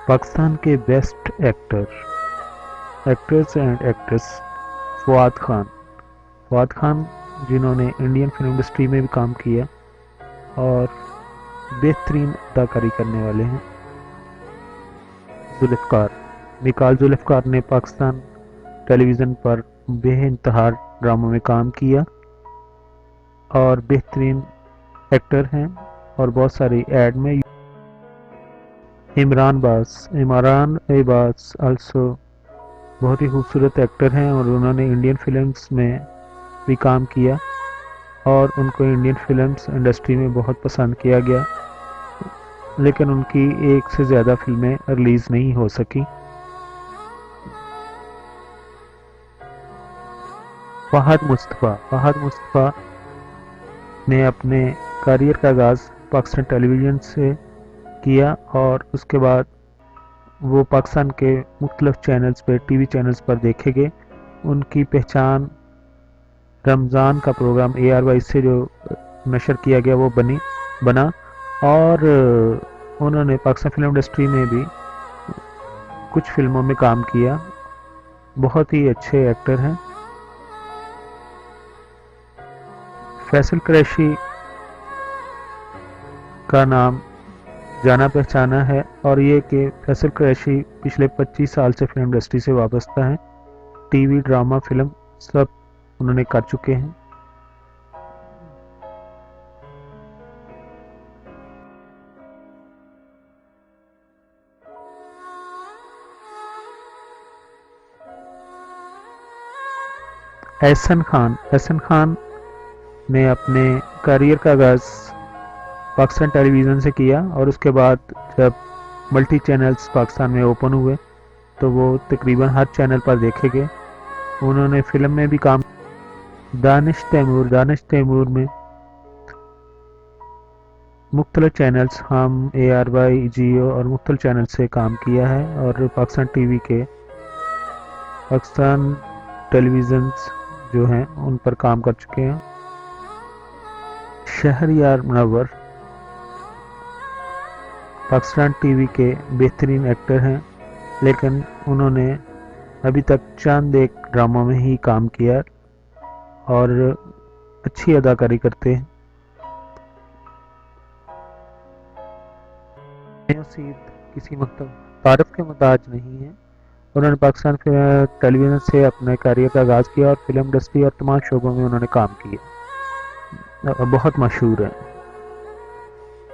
पाकिस्तान के best actors and actress Fawad Khan जिन्होंने Indian film industry में भी काम किया और बेहतरीन अदाकारी करने वाले हैं। मिकाल जुल्फ़िकार ने पाकिस्तान टेलीविज़न पर बेइंतहा ड्रामों में काम किया और बेहतरीन एक्टर हैं और बहुत सारी एड में। इमरान अब्बास आल्सो बहुत ही खूबसूरत एक्टर हैं और उन्होंने इंडियन फिल्म्स में भी काम किया और उनको इंडियन फिल्म्स इंडस्ट्री में बहुत पसंद किया गया, लेकिन उनकी एक से ज़्यादा फिल्में रिलीज़ नहीं हो सकी। फहद मुस्तफ़ा ने अपने करियर का आगाज़ पाकिस्तान टेलीविज़न से किया और उसके बाद वो पाकिस्तान के मुख्तलिफ चैनल्स पर टीवी चैनल्स पर देखे गए। उनकी पहचान रमज़ान का प्रोग्राम ARY से जो नशर किया गया वो बना और उन्होंने पाकिस्तान फिल्म इंडस्ट्री में भी कुछ फिल्मों में काम किया। बहुत ही अच्छे एक्टर हैं। फैसल कुरैशी का नाम जाना पहचाना है और ये कि फैसल कुरैशी पिछले 25 साल से फिल्म इंडस्ट्री से वाबस्ता हैं। टीवी, ड्रामा, फिल्म सब उन्होंने कर चुके हैं। एहसन खान ने अपने करियर का आगाज़ पाकिस्तान टेलीविज़न से किया और उसके बाद जब मल्टी चैनल्स पाकिस्तान में ओपन हुए तो वो तकरीबन हर चैनल पर देखे गए। उन्होंने फिल्म में भी काम। दानिश तैमूर में मुख्तलिफ चैनल्स हम ARY, जियो और मुख्तलिफ चैनल से काम किया है और पाकिस्तान टेलीविज़न जो हैं उन पर काम कर चुके हैं। शहरयार मुनव्वर पाकिस्तान टीवी के बेहतरीन एक्टर हैं, लेकिन उन्होंने अभी तक चंद एक ड्रामों में ही काम किया और अच्छी अदाकारी करते हैं। नसीब किसी तारीफ के मोहताज नहीं है। उन्होंने पाकिस्तान टेलीविज़न से अपने करियर का आगाज़ किया और फिल्म इंडस्ट्री और तमाम शोबों में उन्होंने काम किया। बहुत मशहूर है।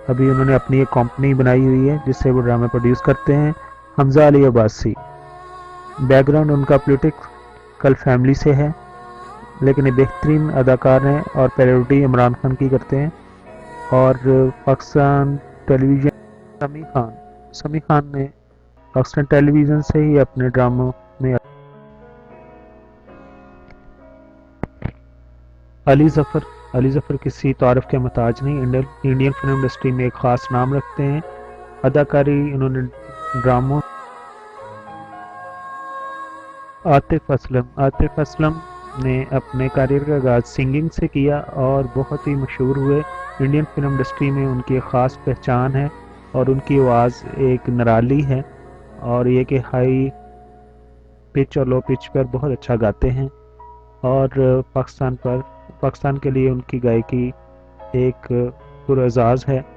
अभी उन्होंने अपनी एक कंपनी बनाई हुई है जिससे वो ड्रामे प्रोड्यूस करते हैं। हमजा अली अब्बासी, बैकग्राउंड उनका पॉलिटिकल फैमिली से है, लेकिन ये बेहतरीन अदाकार हैं और पैरोडी इमरान खान की करते हैं। और पाकिस्तान टेलीविज़न समी खान ने पाकिस्तान टेलीविज़न से ही अपने ड्रामों में। अली ज़फ़र किसी तारीफ के मोहताज नहीं। इंडियन फिल्म इंडस्ट्री में एक ख़ास नाम रखते हैं। अदाकारी इन्होंने ड्रामों। आतिफ असलम ने अपने करियर का आगाज़ सिंगिंग से किया और बहुत ही मशहूर हुए। इंडियन फिल्म इंडस्ट्री में उनकी एक ख़ास पहचान है और उनकी आवाज़ एक निराली है और ये कि हाई पिच और लो पिच पर बहुत अच्छा गाते हैं और पाकिस्तान के लिए उनकी गायकी एक पुरअज़ाज़ है।